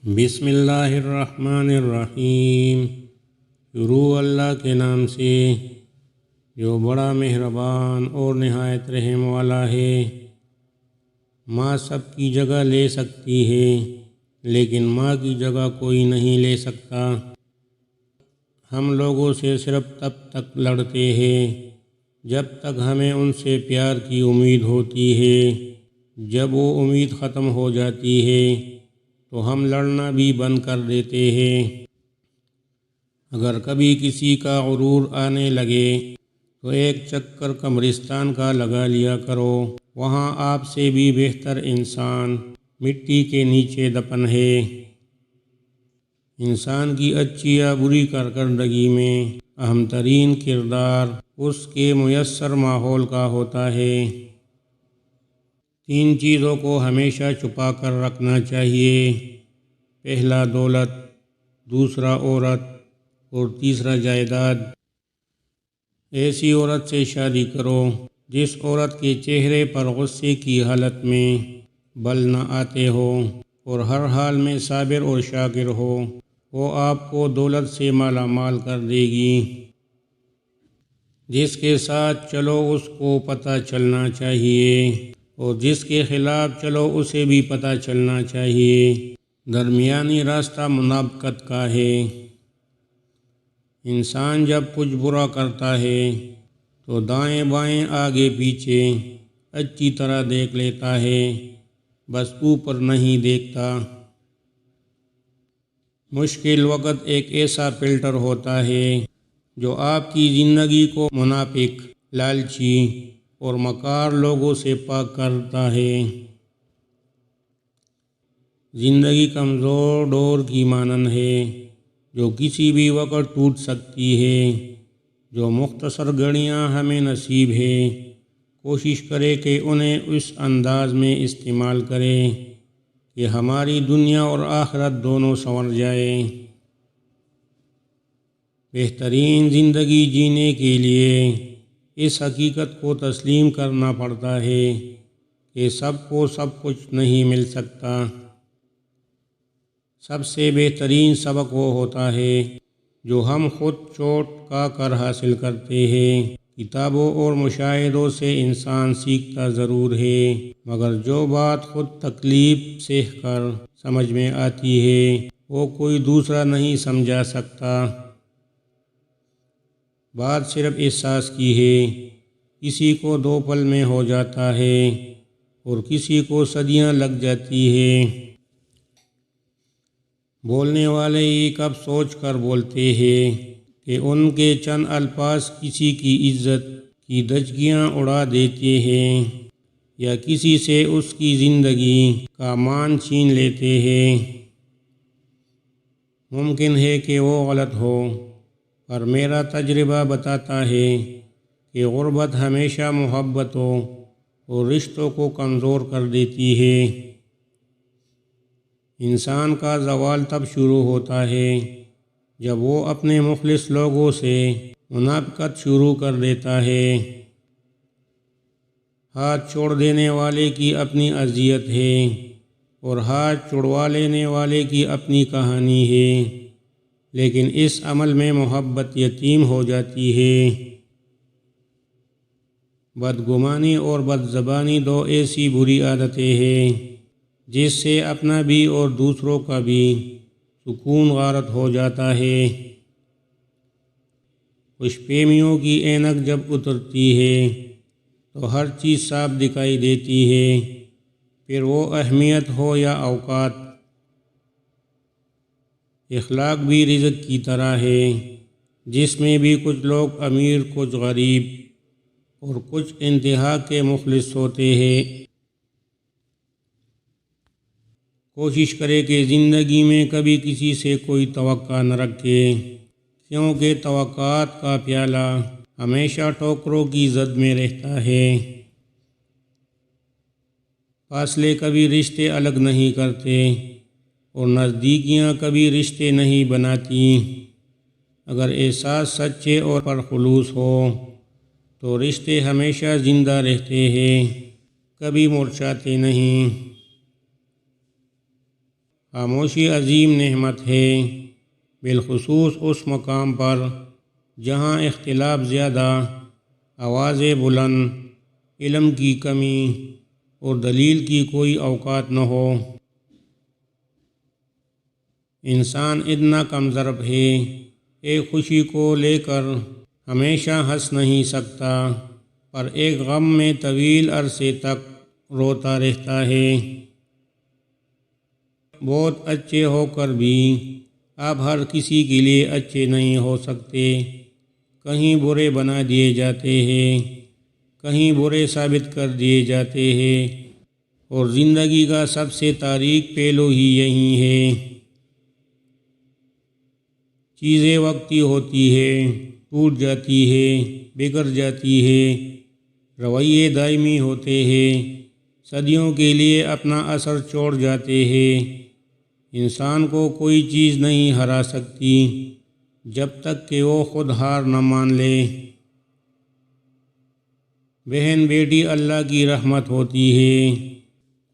بسم اللہ الرحمن الرحیم۔ شروع اللہ کے نام سے جو بڑا مہربان اور نہایت رحم والا ہے۔ ماں سب کی جگہ لے سکتی ہے لیکن ماں کی جگہ کوئی نہیں لے سکتا۔ ہم لوگوں سے صرف تب تک لڑتے ہیں جب تک ہمیں ان سے پیار کی امید ہوتی ہے۔ جب وہ امید ختم ہو جاتی ہے تو ہم لڑنا بھی بند کر دیتے ہیں۔ اگر کبھی کسی کا غرور آنے لگے تو ایک چکر قبرستان کا لگا لیا کرو، وہاں آپ سے بھی بہتر انسان مٹی کے نیچے دفن ہے۔ انسان کی اچھی یا بری کارکردگی میں اہم ترین کردار اس کے میسر ماحول کا ہوتا ہے۔ 3 چیزوں کو ہمیشہ چھپا کر رکھنا چاہیے: پہلا دولت، دوسرا عورت اور تیسرا جائیداد۔ ایسی عورت سے شادی کرو جس عورت کے چہرے پر غصے کی حالت میں بل نہ آتے ہو اور ہر حال میں صابر اور شاکر ہو۔ وہ آپ کو دولت سے مالا مال کر دے گی۔ جس کے ساتھ چلو اس کو پتہ چلنا چاہیے اور جس کے خلاف چلو اسے بھی پتہ چلنا چاہیے۔ درمیانی راستہ منافقت کا ہے۔ انسان جب کچھ برا کرتا ہے تو دائیں بائیں آگے پیچھے اچھی طرح دیکھ لیتا ہے، بس اوپر نہیں دیکھتا۔ مشکل وقت ایک ایسا فلٹر ہوتا ہے جو آپ کی زندگی کو منافق، لالچی اور مکار لوگوں سے پاک کرتا ہے۔ زندگی کمزور ڈور کی مانند ہے جو کسی بھی وقت ٹوٹ سکتی ہے۔ جو مختصر گھڑیاں ہمیں نصیب ہے، کوشش کرے کہ انہیں اس انداز میں استعمال کریں کہ ہماری دنیا اور آخرت دونوں سنور جائے۔ بہترین زندگی جینے کے لیے اس حقیقت کو تسلیم کرنا پڑتا ہے کہ سب کو سب کچھ نہیں مل سکتا۔ سب سے بہترین سبق وہ ہوتا ہے جو ہم خود چوٹ کھا کر حاصل کرتے ہیں۔ کتابوں اور مشاہدوں سے انسان سیکھتا ضرور ہے، مگر جو بات خود تکلیف سہ کر سمجھ میں آتی ہے وہ کوئی دوسرا نہیں سمجھا سکتا۔ بات صرف احساس کی ہے۔ کسی کو 2 پل میں ہو جاتا ہے اور کسی کو صدیاں لگ جاتی ہے۔ بولنے والے یہ کب سوچ کر بولتے ہیں کہ ان کے چند الفاظ کسی کی عزت کی دھجیاں اڑا دیتے ہیں یا کسی سے اس کی زندگی کا مان چھین لیتے ہیں۔ ممکن ہے کہ وہ غلط ہو، پر میرا تجربہ بتاتا ہے کہ غربت ہمیشہ محبتوں اور رشتوں کو کمزور کر دیتی ہے۔ انسان کا زوال تب شروع ہوتا ہے جب وہ اپنے مخلص لوگوں سے منافقت شروع کر دیتا ہے۔ ہاتھ چھوڑ دینے والے کی اپنی اذیت ہے اور ہاتھ چھڑوا لینے والے کی اپنی کہانی ہے، لیکن اس عمل میں محبت یتیم ہو جاتی ہے۔ بدگمانی اور بدزبانی 2 ایسی بری عادتیں ہیں جس سے اپنا بھی اور دوسروں کا بھی سکون غارت ہو جاتا ہے۔ خوش فہمیوں کی اینک جب اترتی ہے تو ہر چیز صاف دکھائی دیتی ہے، پھر وہ اہمیت ہو یا اوقات۔ اخلاق بھی رزق کی طرح ہے، جس میں بھی کچھ لوگ امیر، کچھ غریب اور کچھ انتہا کے مخلص ہوتے ہیں۔ کوشش کرے کہ زندگی میں کبھی کسی سے کوئی توقع نہ رکھے، کیونکہ توقعات کا پیالہ ہمیشہ ٹھوکروں کی زد میں رہتا ہے۔ فاصلے کبھی رشتے الگ نہیں کرتے اور نزدیکیاں کبھی رشتے نہیں بناتی۔ اگر احساس سچے اور پرخلوص ہو تو رشتے ہمیشہ زندہ رہتے ہیں، کبھی مرجھاتے نہیں۔ خاموشی عظیم نعمت ہے، بالخصوص اس مقام پر جہاں اختلاف زیادہ، آوازیں بلند، علم کی کمی اور دلیل کی کوئی اوقات نہ ہو۔ انسان اتنا کم ضرب ہے، ایک خوشی کو لے کر ہمیشہ ہنس نہیں سکتا، پر ایک غم میں طویل عرصے تک روتا رہتا ہے۔ بہت اچھے ہو کر بھی آپ ہر کسی کے لیے اچھے نہیں ہو سکتے، کہیں برے بنا دیے جاتے ہیں، کہیں برے ثابت کر دیے جاتے ہیں، اور زندگی کا سب سے تاریک پہلو ہی یہی ہے۔ چیزیں وقتی ہوتی ہے، ٹوٹ جاتی ہے، بگڑ جاتی ہے، رویے دائمی ہوتے ہیں، صدیوں کے لیے اپنا اثر چھوڑ جاتے ہیں۔ انسان کو کوئی چیز نہیں ہرا سکتی جب تک کہ وہ خود ہار نہ مان لے۔ بہن بیٹی اللہ کی رحمت ہوتی ہے،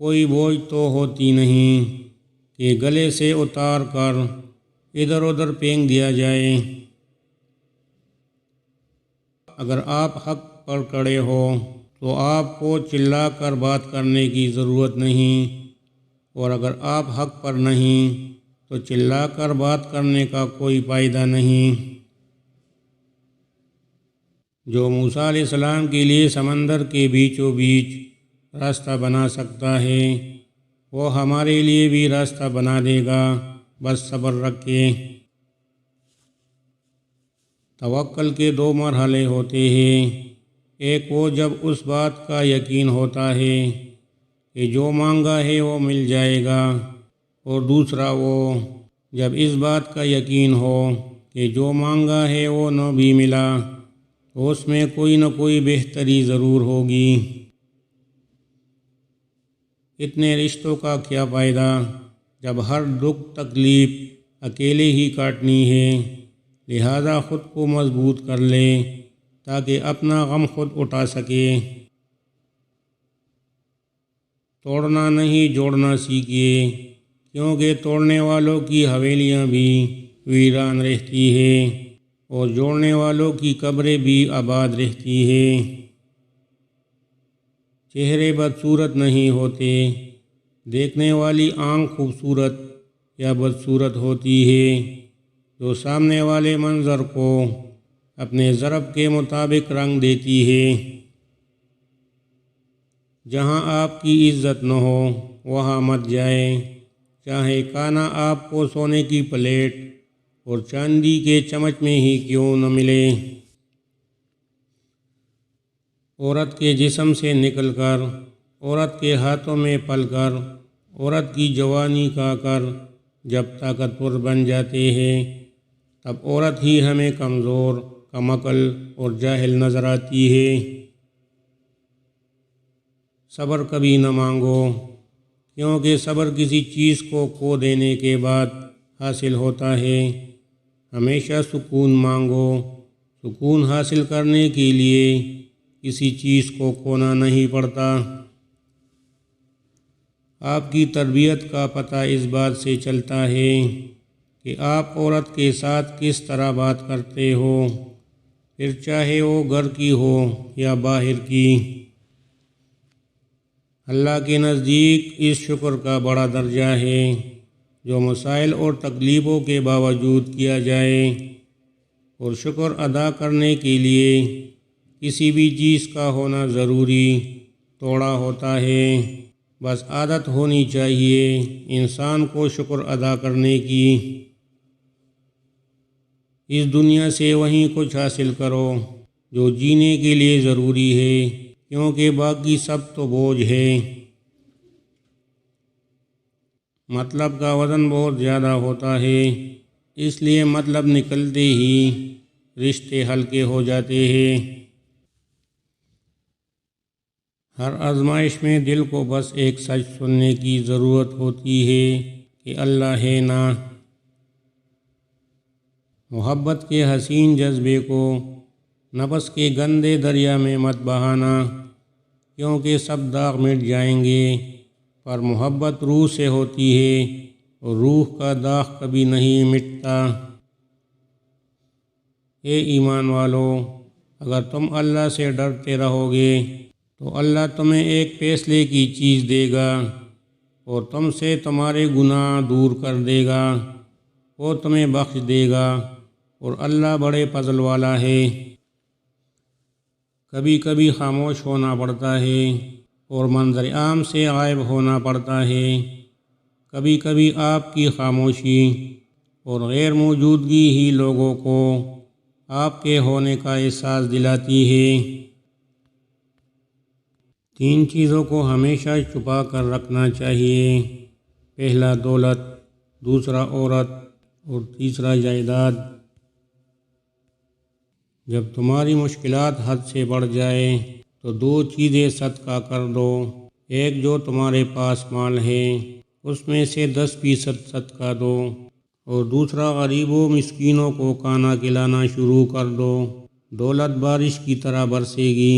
کوئی بوجھ تو ہوتی نہیں کہ گلے سے اتار کر ادھر ادھر پھینک دیا جائے۔ اگر آپ حق پر کھڑے ہو تو آپ کو چلا کر بات کرنے کی ضرورت نہیں، اور اگر آپ حق پر نہیں تو چلا کر بات کرنے کا کوئی فائدہ نہیں۔ جو موسیٰ علیہ السلام کے لیے سمندر کے بیچوں بیچ راستہ بنا سکتا ہے، وہ ہمارے لیے بھی راستہ بنا دے گا، بس صبر رکھے۔ توکل کے دو مرحلے ہوتے ہیں، ایک وہ جب اس بات کا یقین ہوتا ہے کہ جو مانگا ہے وہ مل جائے گا، اور دوسرا وہ جب اس بات کا یقین ہو کہ جو مانگا ہے وہ نہ بھی ملا تو اس میں کوئی نہ کوئی بہتری ضرور ہوگی۔ اتنے رشتوں کا کیا فائدہ جب ہر دکھ تکلیف اکیلے ہی کاٹنی ہے؟ لہذا خود کو مضبوط کر لے تاکہ اپنا غم خود اٹھا سکے۔ توڑنا نہیں جوڑنا سیکھیے، کیونکہ توڑنے والوں کی حویلیاں بھی ویران رہتی ہیں اور جوڑنے والوں کی قبریں بھی آباد رہتی ہیں۔ چہرے بدصورت نہیں ہوتے، دیکھنے والی آنکھ خوبصورت یا بدصورت ہوتی ہے، جو سامنے والے منظر کو اپنے ضرب کے مطابق رنگ دیتی ہے۔ جہاں آپ کی عزت نہ ہو وہاں مت جائیں، چاہے کانا آپ کو سونے کی پلیٹ اور چاندی کے چمچ میں ہی کیوں نہ ملے۔ عورت کے جسم سے نکل کر عورت کے ہاتھوں میں پل کر عورت کی جوانی کھا کر جب طاقتور بن جاتے ہیں تب عورت ہی ہمیں کمزور، کم عقل اور جاہل نظر آتی ہے۔ صبر کبھی نہ مانگو، کیونکہ صبر کسی چیز کو کھو دینے کے بعد حاصل ہوتا ہے۔ ہمیشہ سکون مانگو، سکون حاصل کرنے کے لیے کسی چیز کو کھونا نہیں پڑتا۔ آپ کی تربیت کا پتہ اس بات سے چلتا ہے کہ آپ عورت کے ساتھ کس طرح بات کرتے ہو، پھر چاہے وہ گھر کی ہو یا باہر کی۔ اللہ کے نزدیک اس شکر کا بڑا درجہ ہے جو مسائل اور تکلیفوں کے باوجود کیا جائے، اور شکر ادا کرنے کے لیے کسی بھی چیز کا ہونا ضروری تھوڑا ہوتا ہے، بس عادت ہونی چاہیے انسان کو شکر ادا کرنے کی۔ اس دنیا سے وہیں کچھ حاصل کرو جو جینے کے لیے ضروری ہے، کیونکہ باقی سب تو بوجھ ہے۔ مطلب کا وزن بہت زیادہ ہوتا ہے، اس لیے مطلب نکلتے ہی رشتے ہلکے ہو جاتے ہیں۔ ہر آزمائش میں دل کو بس ایک سچ سننے کی ضرورت ہوتی ہے کہ اللہ ہے نا۔ محبت کے حسین جذبے کو نفس کے گندے دریا میں مت بہانا، کیونکہ سب داغ مٹ جائیں گے، پر محبت روح سے ہوتی ہے اور روح کا داغ کبھی نہیں مٹتا۔ اے ایمان والو، اگر تم اللہ سے ڈرتے رہو گے تو اللہ تمہیں ایک فیصلے کی چیز دے گا اور تم سے تمہارے گناہ دور کر دے گا، وہ تمہیں بخش دے گا، اور اللہ بڑے فضل والا ہے۔ کبھی کبھی خاموش ہونا پڑتا ہے اور منظر عام سے غائب ہونا پڑتا ہے۔ کبھی کبھی آپ کی خاموشی اور غیر موجودگی ہی لوگوں کو آپ کے ہونے کا احساس دلاتی ہے۔ 3 چیزوں کو ہمیشہ چھپا کر رکھنا چاہیے۔ پہلا دولت، دوسرا عورت، اور تیسرا جائیداد۔ جب تمہاری مشکلات حد سے بڑھ جائے تو 2 چیزیں صدقہ کر دو۔ ایک جو تمہارے پاس مال ہے اس میں سے 10% صدقہ دو، اور دوسرا غریب و مسکینوں کو کھانا کھلانا شروع کر دو۔ دولت بارش کی طرح برسے گی۔